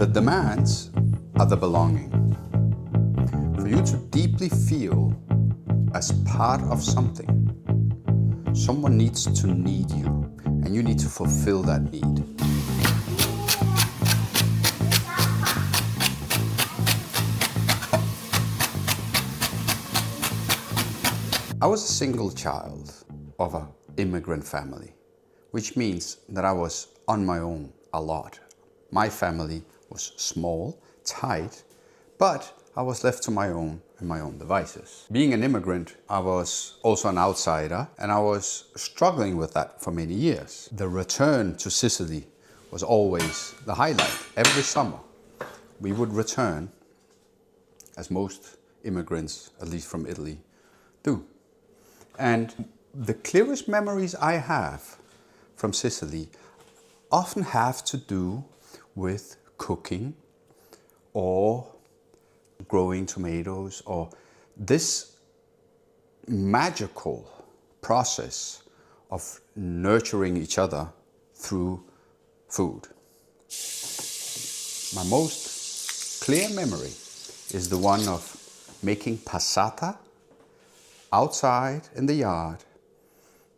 The demands are the belonging. For you to deeply feel as part of something, someone needs to need you, and you need to fulfill that need. I was a single child of an immigrant family, which means that I was on my own a lot. My family was small, tight, but I was left to my own and my own devices. Being an immigrant, I was also an outsider, and I was struggling with that for many years. The return to Sicily was always the highlight. Every summer, we would return, as most immigrants, at least from Italy, do. And the clearest memories I have from Sicily often have to do with cooking or growing tomatoes, or this magical process of nurturing each other through food. My most clear memory is the one of making passata outside in the yard,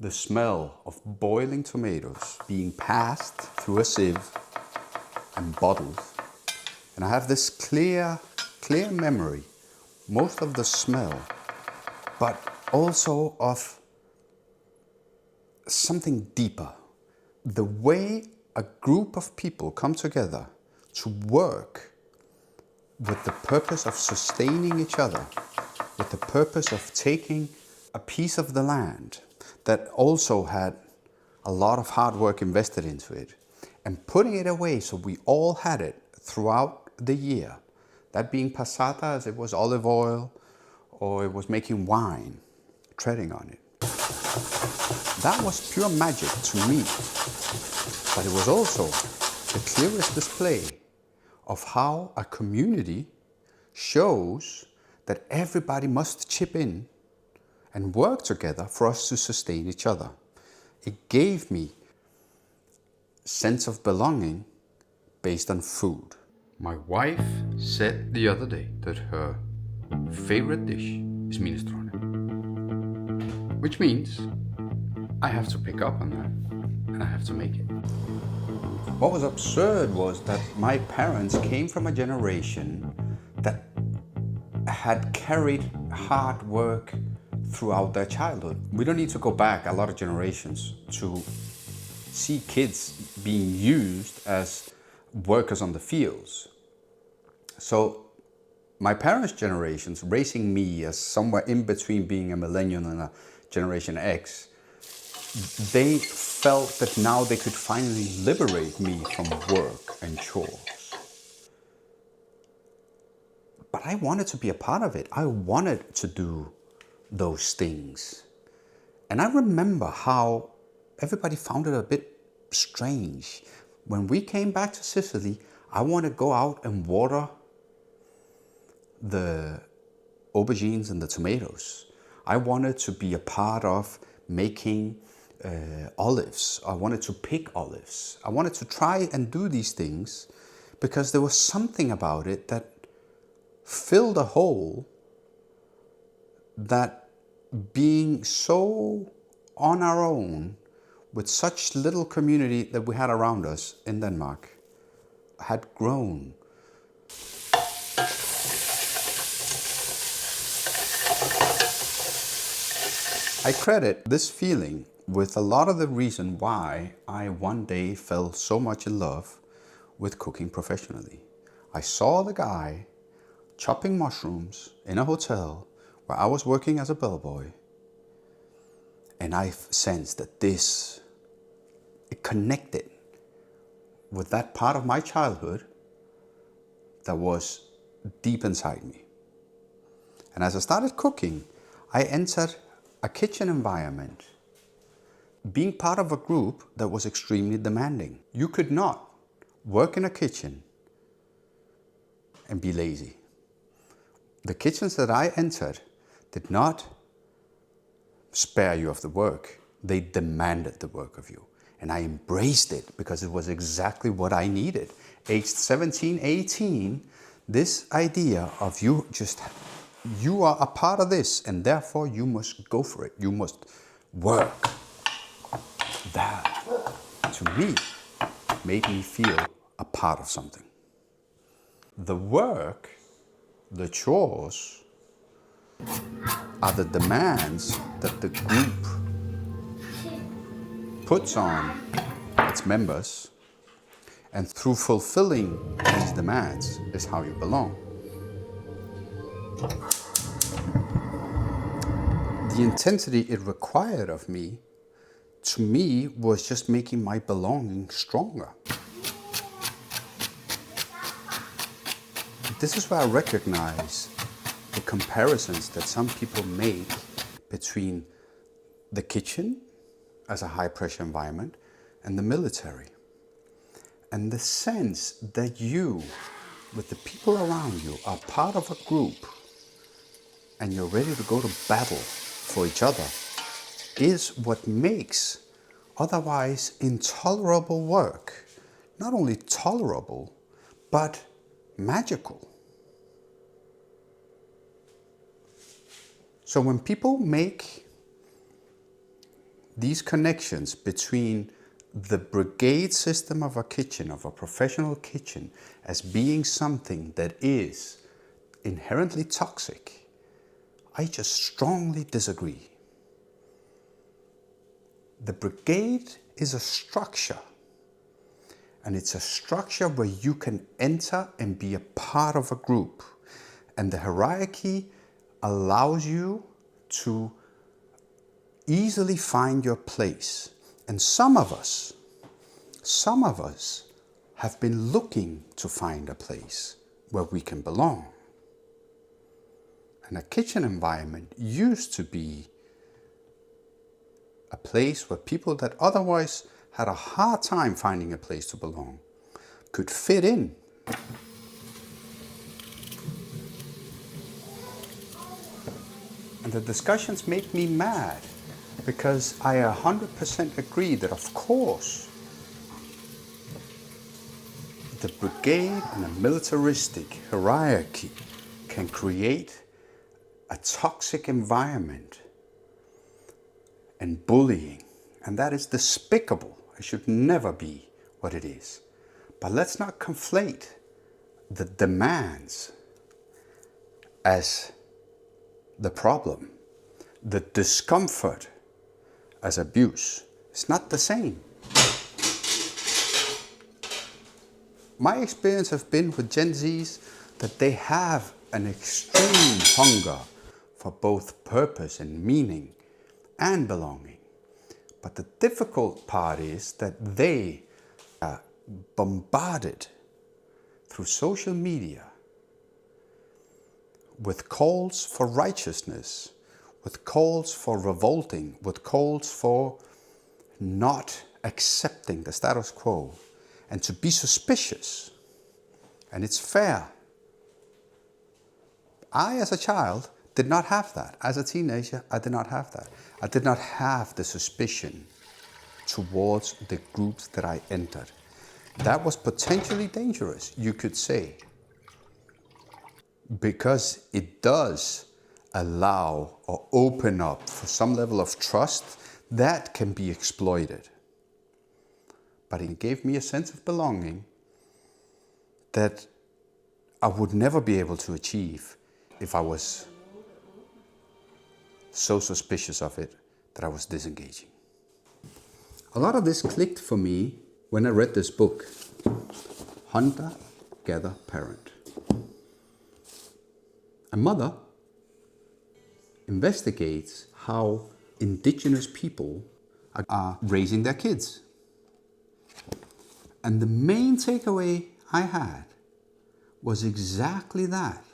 the smell of boiling tomatoes being passed through a sieve and bottled. And I have this clear memory, most of the smell, but also of something deeper. The way a group of people come together to work with the purpose of sustaining each other, with the purpose of taking a piece of the land that also had a lot of hard work invested into it and putting it away so we all had it throughout the year. That being passata, as it was olive oil, or it was making wine, treading on it. That was pure magic to me, but it was also the clearest display of how a community shows that everybody must chip in and work together for us to sustain each other. It gave me a sense of belonging based on food. My wife said the other day that her favorite dish is minestrone, which means I have to pick up on that and I have to make it. What was absurd was that my parents came from a generation that had carried hard work throughout their childhood. We don't need to go back a lot of generations to see kids being used as workers on the fields. So my parents' generations, raising me as somewhere in between being a millennial and a Generation X, they felt that now they could finally liberate me from work and chores. But I wanted to be a part of it. I wanted to do those things. And I remember how everybody found it a bit strange. When we came back to Sicily, I wanted to go out and water the aubergines and the tomatoes. I wanted to be a part of making olives. I wanted to pick olives. I wanted to try and do these things because there was something about it that filled a hole that being so on our own with such little community that we had around us in Denmark had grown. I credit this feeling with a lot of the reason why I one day fell so much in love with cooking professionally. I saw the guy chopping mushrooms in a hotel where I was working as a bellboy, and I sensed that it connected with that part of my childhood that was deep inside me. And as I started cooking, I entered a kitchen environment, being part of a group that was extremely demanding. You could not work in a kitchen and be lazy. The kitchens that I entered did not spare you of the work. They demanded the work of you. And I embraced it because it was exactly what I needed. aged 17, 18, this idea of you are a part of this and therefore you must go for it. You must work. That, to me, made me feel a part of something. The work, the chores, are the demands that the group puts on its members, and through fulfilling these demands is how you belong. The intensity it required of me, to me, was just making my belonging stronger. This is where I recognize the comparisons that some people make between the kitchen as a high-pressure environment and the military. And the sense that you, with the people around you, are part of a group and you're ready to go to battle for each other is what makes otherwise intolerable work not only tolerable, but magical. So when people make these connections between the brigade system of a kitchen, of a professional kitchen, as being something that is inherently toxic, I just strongly disagree. The brigade is a structure, and it's a structure where you can enter and be a part of a group, and the hierarchy allows you to easily find your place. And some of us have been looking to find a place where we can belong. And a kitchen environment used to be a place where people that otherwise had a hard time finding a place to belong could fit in. And the discussions make me mad, because I 100% agree that, of course, the brigade and a militaristic hierarchy can create a toxic environment and bullying, and that is despicable. It should never be what it is. But let's not conflate the demands as the problem, the discomfort as abuse. It's not the same. My experience has been with Gen Zs that they have an extreme hunger for both purpose and meaning and belonging. But the difficult part is that they are bombarded through social media with calls for righteousness, with calls for revolting, with calls for not accepting the status quo and to be suspicious. And it's fair. I, as a child, did not have that. As a teenager, I did not have that. I did not have the suspicion towards the groups that I entered. That was potentially dangerous, you could say, because it does allow or open up for some level of trust that can be exploited. But it gave me a sense of belonging that I would never be able to achieve if I was so suspicious of it that I was disengaging. A lot of this clicked for me when I read this book, Hunter, Gather, Parent. A mother investigates how indigenous people are raising their kids. And the main takeaway I had was exactly that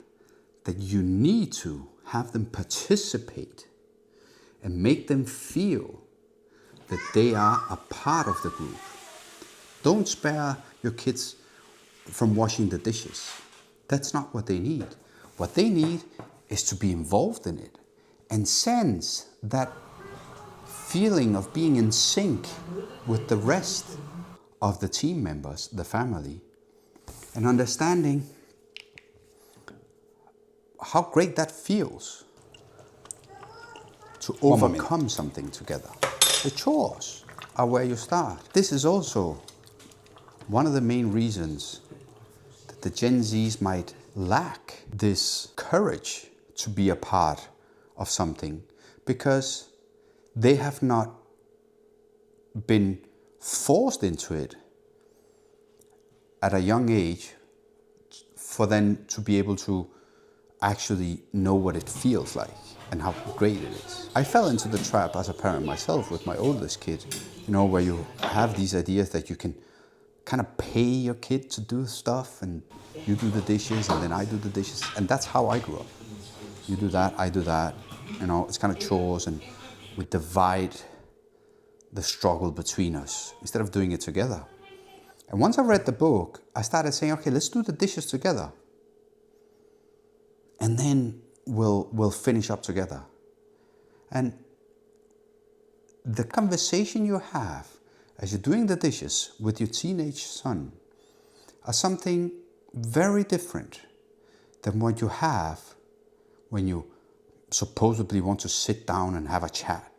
you need to have them participate and make them feel that they are a part of the group. Don't spare your kids from washing the dishes. That's not what they need. What they need is to be involved in it and sense that feeling of being in sync with the rest of the team members, the family, and understanding how great that feels to overcome something together. The chores are where you start. This is also one of the main reasons that the Gen Zs might lack this courage to be a part of something, because they have not been forced into it at a young age for them to be able to actually know what it feels like and how great it is. I fell into the trap as a parent myself with my oldest kid, where you have these ideas that you can kind of pay your kid to do stuff, and you do the dishes and then I do the dishes, and that's how I grew up. You do that, I do that, it's kind of chores, and we divide the struggle between us instead of doing it together. And once I read the book, I started saying, okay, let's do the dishes together. And then we'll finish up together. And the conversation you have as you're doing the dishes with your teenage son are something very different than what you have when you supposedly want to sit down and have a chat.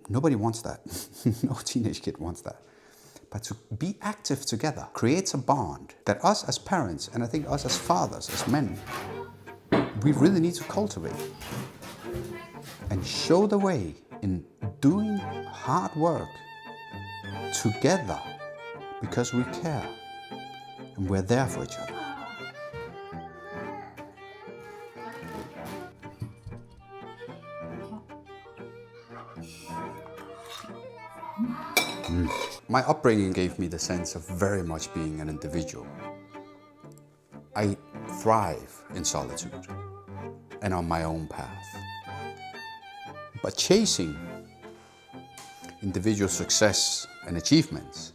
Nobody wants that. No teenage kid wants that. But to be active together creates a bond that us as parents, and I think us as fathers, as men, we really need to cultivate and show the way in doing hard work together, because we care and we're there for each other. My upbringing gave me the sense of very much being an individual. I thrive in solitude and on my own path. But chasing individual success and achievements,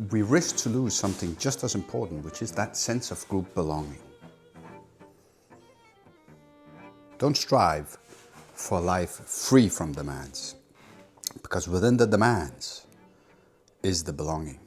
we risk to lose something just as important, which is that sense of group belonging. Don't strive for a life free from demands, because within the demands is the belonging.